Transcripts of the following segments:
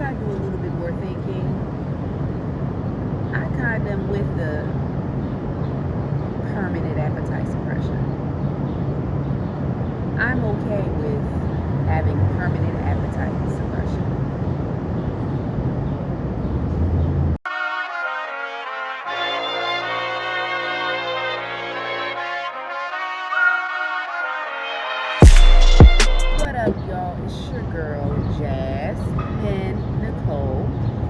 I do a little bit more thinking, I kind of am with the permanent appetite suppression. I'm okay with having permanent appetite suppression. What up, y'all? It's your girl, Jazz and Nicole,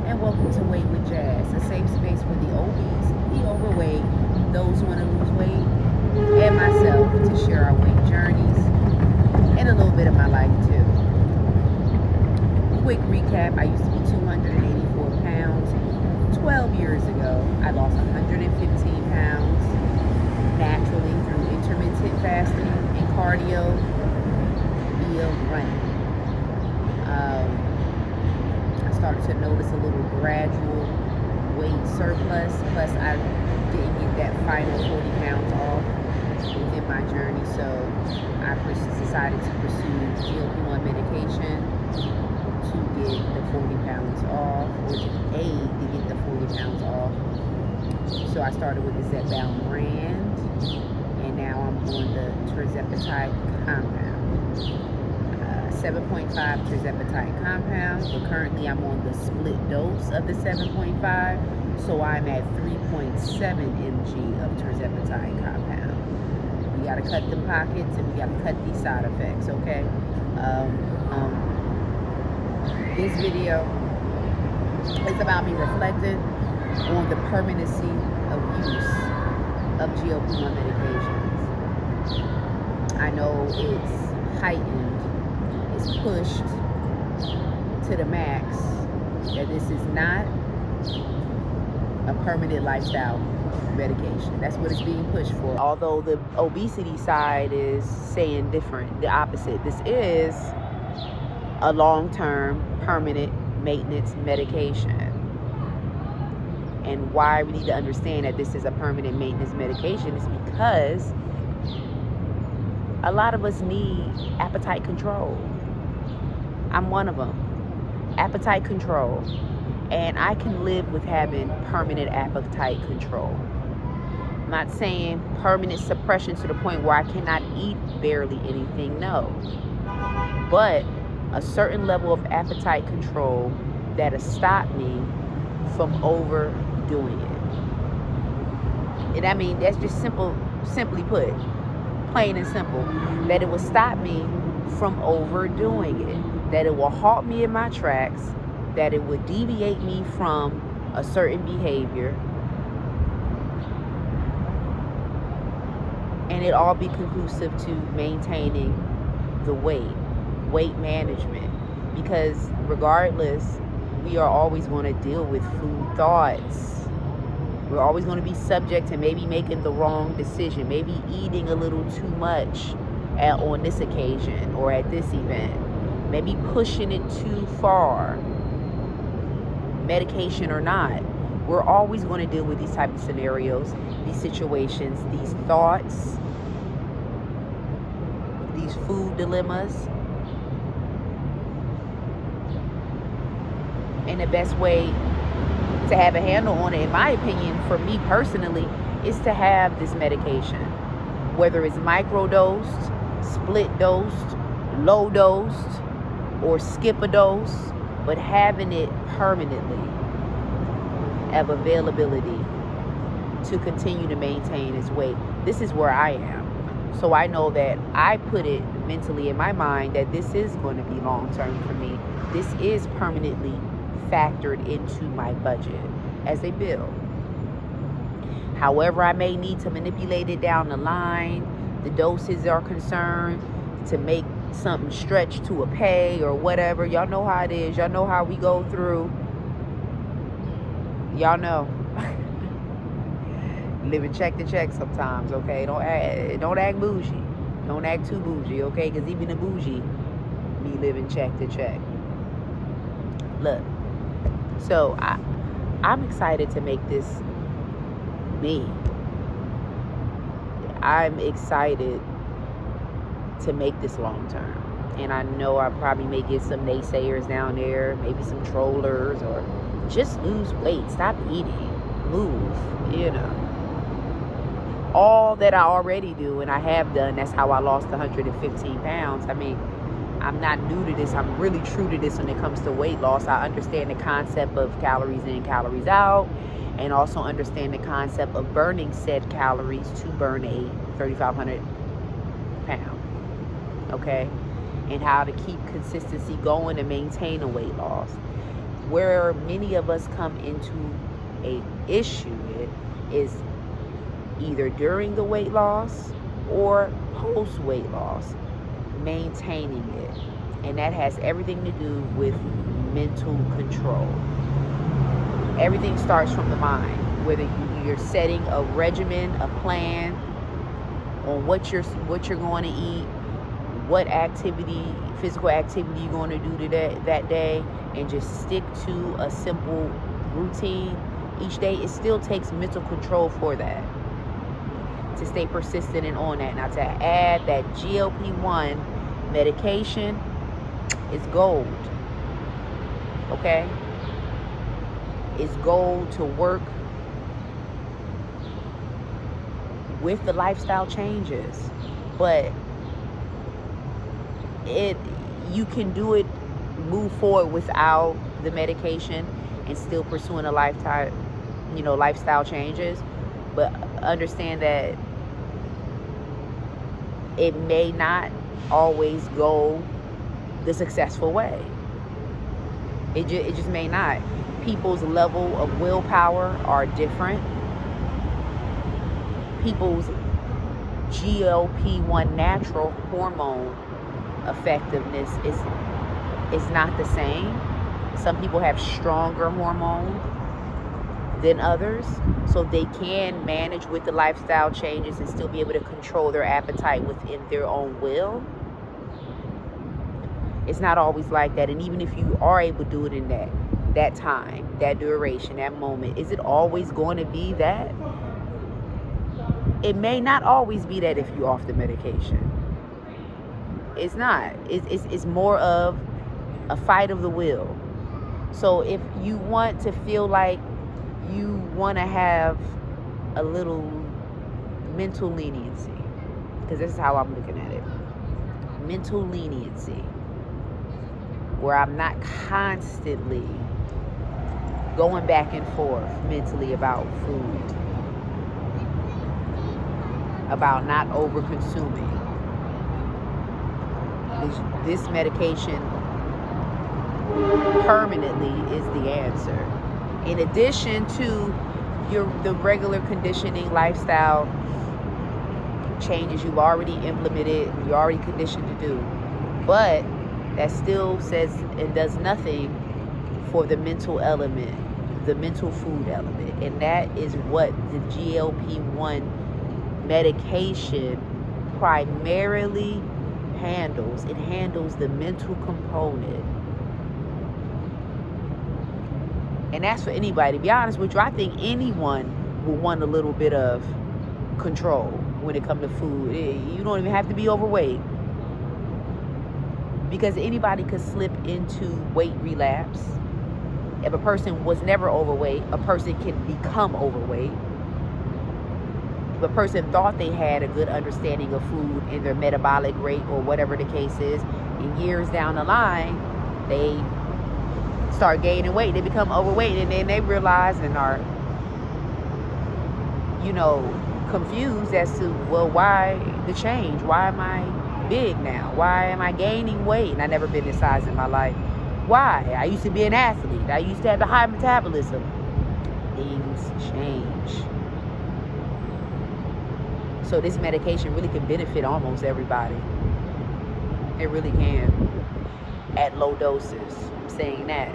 and welcome to Weight with Jazz, a safe space for the obese, the overweight, those who want to lose weight, and myself to share our weight journeys and a little bit of my life too. Quick recap, I used to be 284 pounds. 12 years ago, I lost 115 pounds naturally through intermittent fasting and cardio via running. I started to notice a little gradual weight surplus, plus I didn't get that final 40 pounds off within my journey, so I decided to pursue GLP-1 medication to get the 40 pounds off, or to aid to get the 40 pounds off. So I started with the Zepbound brand, and now I'm on the Tirzepatide compound. 7.5 Tirzepatide compound, but currently I'm on the split dose of the 7.5, so I'm at 3.7 mg of Tirzepatide compound. We gotta cut them pockets and we gotta cut these side effects, okay? This video is about me reflecting on the permanency of use of GLP-1 medications. I know it's heightened, it's pushed to the max, that this is not a permanent lifestyle medication. That's what it's being pushed for. Although the obesity side is saying different, the opposite. This is a long-term, permanent maintenance medication. And why we need to understand that this is a permanent maintenance medication is because a lot of us need appetite control. I'm one of them. Appetite control. And I can live with having permanent appetite control. I'm not saying permanent suppression to the point where I cannot eat barely anything, no. But a certain level of appetite control that'll stop me from overdoing it. And I mean, that's just simply put, plain and simple, that it will stop me from overdoing it, that it will halt me in my tracks, that it would deviate me from a certain behavior, and it all be conclusive to maintaining the weight management. Because regardless, we are always going to deal with food thoughts. We're always going to be subject to maybe making the wrong decision, maybe eating a little too much on this occasion or at this event, maybe pushing it too far, medication or not. We're always going to deal with these type of scenarios, these situations, these thoughts, these food dilemmas. And the best way to have a handle on it, in my opinion, for me personally, is to have this medication. Whether it's microdosed, split dosed, low dosed, or skip a dose, but having it permanently of availability to continue to maintain its weight. This is where I am. So I know that I put it mentally in my mind that this is going to be long-term for me. This is permanently factored into my budget as a bill. However, I may need to manipulate it down the line, the doses are concerned, to make something stretch to a pay or whatever. Y'all know how it is. Y'all know how we go through. Y'all know. Living check to check sometimes, okay? Don't act bougie. Don't act too bougie, okay? Because even the bougie be living check to check. Look, so I'm excited to make this me. I'm excited to make this long term. And I know I probably may get some naysayers down there, maybe some trollers, or just lose weight, stop eating, move, you know. All that I already do and I have done, that's how I lost 115 pounds. I mean, I'm not new to this. I'm really true to this when it comes to weight loss. I understand the concept of calories in, calories out, and also understand the concept of burning said calories to burn a 3,500 pound, okay? And how to keep consistency going and maintain a weight loss. Where many of us come into a issue is either during the weight loss or post weight loss, maintaining it. And that has everything to do with mental control. Everything starts from the mind. Whether you're setting a regimen, a plan on what you're going to eat, what activity, physical activity you're going to do that day, and just stick to a simple routine each day, it still takes mental control for that. To stay persistent and on that. Now, to add that GLP-1 medication is gold. Okay? It's gold to work with the lifestyle changes. But you can do it, move forward without the medication and still pursuing a lifestyle changes. But understand that it may not always go the successful way. It just may not. People's level of willpower are different. People's GLP-1 natural hormone effectiveness is not the same. Some people have stronger hormones than others, so they can manage with the lifestyle changes and still be able to control their appetite within their own will. It's not always like that. And even if you are able to do it in that time, that duration, that moment, is it always going to be that? It may not always be that if you're off the medication. It's not. It's more of a fight of the will. So if you want to feel like you want to have a little mental leniency, because this is how I'm looking at it. Mental leniency, where I'm not constantly going back and forth mentally about food, about not over consuming. This medication permanently is the answer. In addition to the regular conditioning lifestyle changes you've already implemented, you're already conditioned to do. But that still says and does nothing for the mental element, the mental food element. And that is what the GLP-1 medication primarily handles. It handles the mental component. And that's for anybody. To be honest with you, I think anyone will want a little bit of control when it comes to food. You don't even have to be overweight, because anybody could slip into weight relapse. If a person was never overweight, a person can become overweight. If a person thought they had a good understanding of food and their metabolic rate or whatever the case is, and years down the line, they start gaining weight, they become overweight, and then they realize and are, confused as to, well, why the change? Why am I big now? Why am I gaining weight? And I've never been this size in my life. Why? I used to be an athlete. I used to have a high metabolism. Things change. So this medication really can benefit almost everybody. It really can. At low doses. I'm saying that.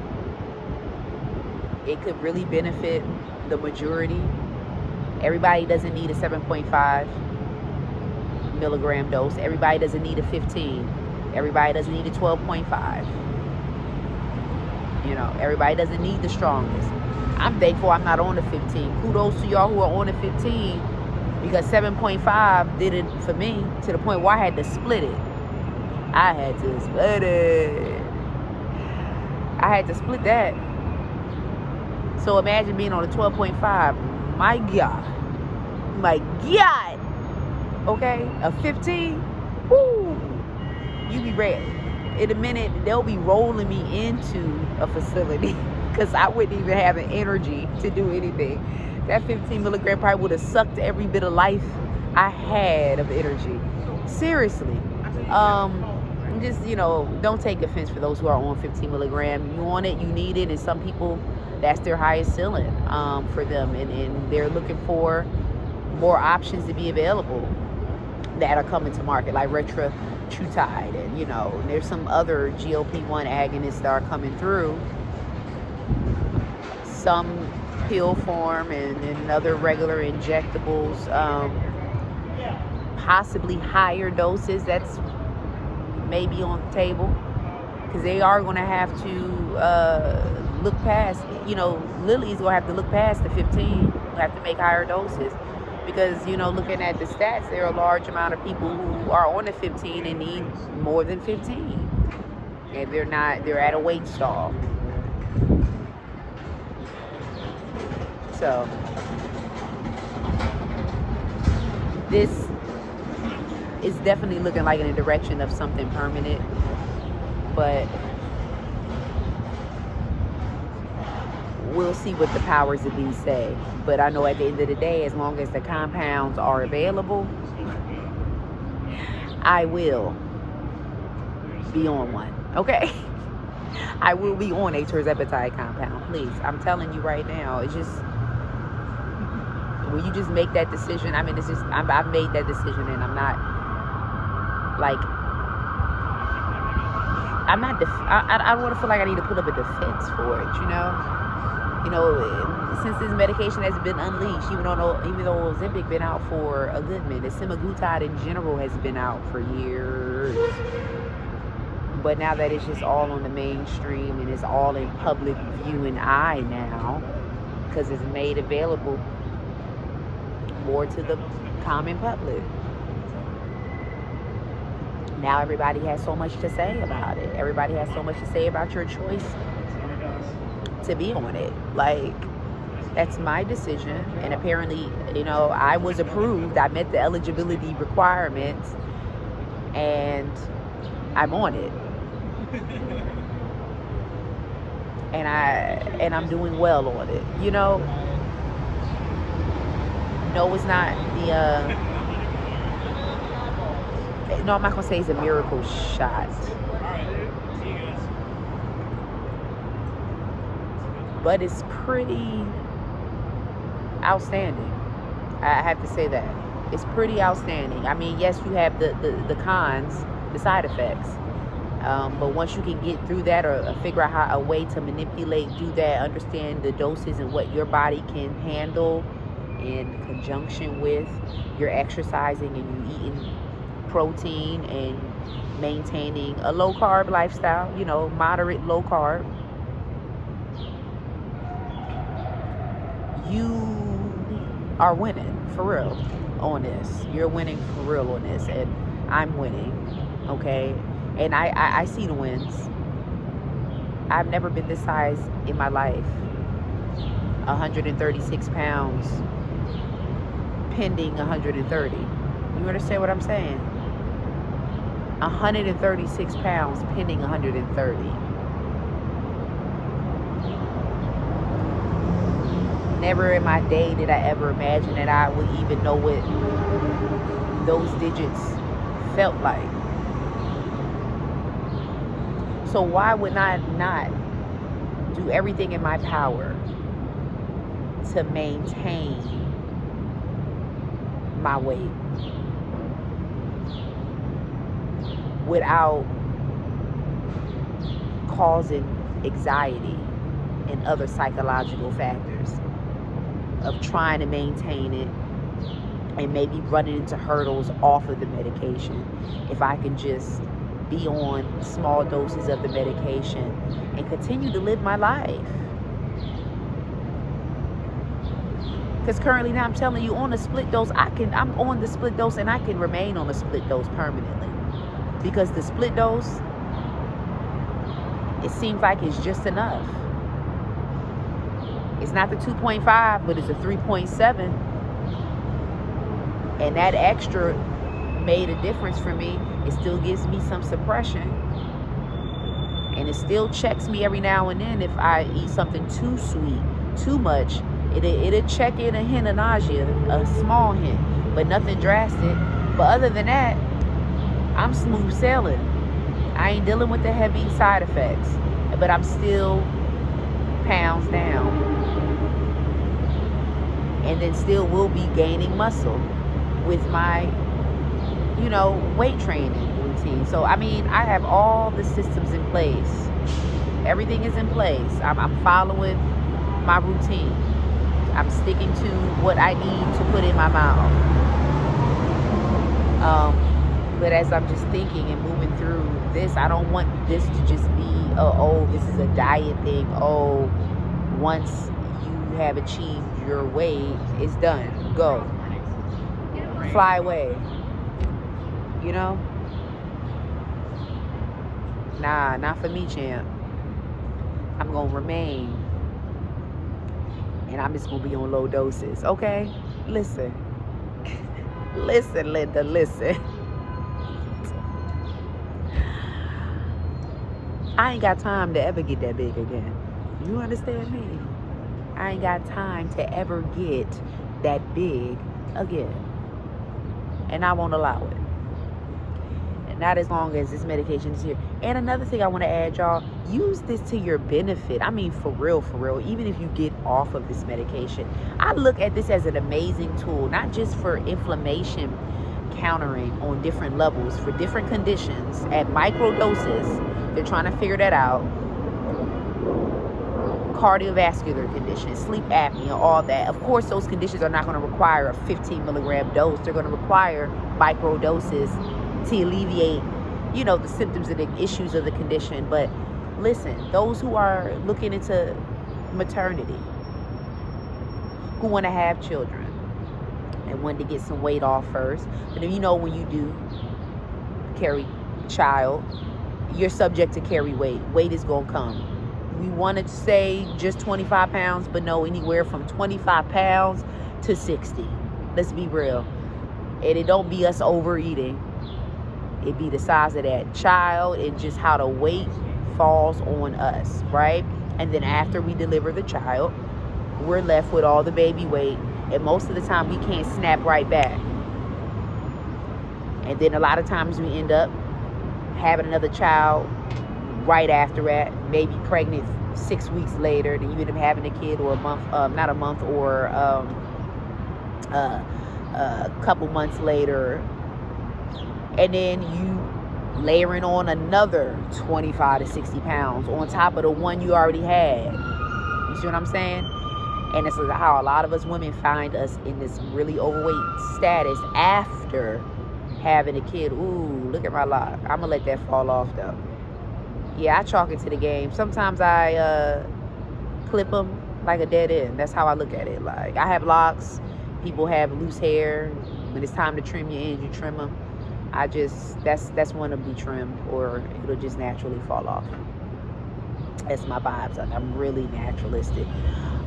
It could really benefit the majority. Everybody doesn't need a 7.5 milligram dose. Everybody doesn't need a 15. Everybody doesn't need a 12.5. Everybody doesn't need the strongest. I'm thankful I'm not on the 15. Kudos to y'all who are on the 15, because 7.5 did it for me to the point where I had to split it. I had to split it. I had to split that. So imagine being on a 12.5. My God. My God. Okay? A 15. Woo. You be ready. In a minute, they'll be rolling me into a facility because I wouldn't even have the energy to do anything. That 15 milligram probably would have sucked every bit of life I had of energy. Seriously. Just, don't take offense for those who are on 15 milligram. You want it, you need it, and some people, that's their highest ceiling for them, and they're looking for more options to be available that are coming to market, like Tirzepatide, and there's some other GLP-1 agonists that are coming through. Some pill form and other regular injectables, possibly higher doses. That's maybe on the table, because they are going to have to look past, Lilly's going to have to look past the 15. We'll have to make higher doses, because looking at the stats, there are a large amount of people who are on the 15 and need more than 15, and they're at a weight stall. So this is definitely looking like in the direction of something permanent, but we'll see what the powers that be say. But I know at the end of the day, as long as the compounds are available, I will be on one. Okay? I will be on a Tirzepatide compound. Please, I'm telling you right now. It's just, when you just make that decision, it's just, I've made that decision, and I'm not like, I don't want to feel like I need to put up a defense for it, since this medication has been unleashed, even though Ozempic been out for a good minute, semaglutide in general has been out for years. But now that it's just all on the mainstream and it's all in public view and eye now, because it's made available more to the common public. Now everybody has so much to say about it. Everybody has so much to say about your choice to be on it. Like, that's my decision. And apparently, I was approved. I met the eligibility requirements, and I'm on it. And I'm doing well on it. No, it's not no, I'm not gonna say it's a miracle shot, but it's pretty outstanding. I have to say that it's pretty outstanding. Yes, you have the cons, the side effects, but once you can get through that, or figure out a way to manipulate, do that, understand the doses and what your body can handle in conjunction with your exercising and you eating protein and maintaining a low carb lifestyle, moderate low carb, you are winning for real on this. You're winning for real on this, and I'm winning, okay? And I see the wins. I've never been this size in my life. 136 pounds, pending 130. You understand what I'm saying? 136 pounds, pending 130. Never in my day did I ever imagine that I would even know what those digits felt like. So why would I not do everything in my power to maintain my weight without causing anxiety and other psychological factors of trying to maintain it and maybe running into hurdles off of the medication? If I can just be on small doses of the medication and continue to live my life. Because currently now I'm telling you, on a split dose, I'm on the split dose and I can remain on the split dose permanently. because the split dose, it seems like it's just enough. It's not the 2.5, but it's a 3.7. And that extra made a difference for me. It still gives me some suppression. And it still checks me every now and then if I eat something too sweet, too much. It'll check in a hint of nausea, a small hint, but nothing drastic. But other than that, I'm smooth sailing. I ain't dealing with the heavy side effects, but I'm still pounds down. And then still will be gaining muscle with my, you know, weight training routine. So, I mean, I have all the systems in place. Everything is in place. I'm following my routine. I'm sticking to what I need to put in my mouth. But as I'm just thinking and moving through this, I don't want this to just be, oh, this is a diet thing. Oh, once you have achieved your weight, it's done. Go. Fly away. You know? Nah, not for me, champ. I'm going to remain. And I'm just going to be on low doses. Okay? Listen. Listen, Linda, listen. I ain't got time to ever get that big again. You understand me? I ain't got time to ever get that big again. And I won't allow it. And not as long as this medication is here. And another thing I want to add, y'all, use this to your benefit. I mean, for real, even if you get off of this medication. I look at this as an amazing tool, not just for inflammation countering on different levels, for different conditions at micro doses. They're trying to figure that out. Cardiovascular conditions, sleep apnea, all that. Of course, those conditions are not going to require a 15 milligram dose. They're going to require micro doses to alleviate, you know, the symptoms and the issues of the condition. But listen, those who are looking into maternity, who want to have children and want to get some weight off first, but you know, when you do carry a child, you're subject to carry weight. Weight is going to come. We wanted to say just 25 pounds, but no, anywhere from 25 pounds to 60. Let's be real. And it don't be us overeating. It be the size of that child and just how the weight falls on us, right? And then after we deliver the child, we're left with all the baby weight. And most of the time we can't snap right back. And then a lot of times we end up having another child right after that, maybe pregnant 6 weeks later, then you end up having a kid, or a month, not a month, or a couple months later, and then you layering on another 25 to 60 pounds on top of the one you already had. You see what I'm saying? And this is how a lot of us women find us in this really overweight status after having a kid. Ooh, look at my lock. I'm gonna let that fall off though. Yeah, I chalk it to the game. Sometimes I clip them like a dead end. That's how I look at it. Like, I have locks. People have loose hair. When it's time to trim your ends, you trim them. I just, that's one to be trimmed, or it'll just naturally fall off. That's my vibes. I'm really naturalistic.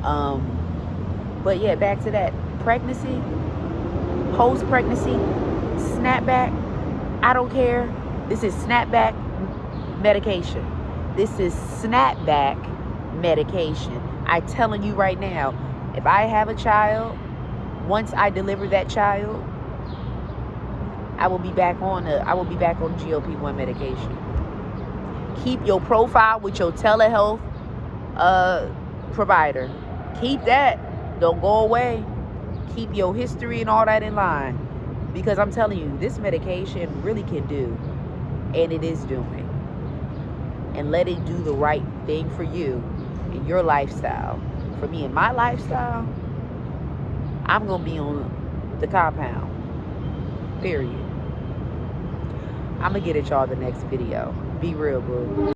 But yeah, back to that. Pregnancy, post-pregnancy, snapback. I don't care. This is snapback medication. This is snapback medication. I'm telling you right now, if I have a child, once I deliver that child, I will be back on GLP-1 medication. Keep your profile with your telehealth provider. Keep that. Don't go away. Keep your history and all that in line, because I'm telling you, this medication really can do, and it is doing. And let it do the right thing for you in your lifestyle. For me, in my lifestyle, I'm going to be on the compound. Period. I'm going to get at y'all the next video. Be real, boo.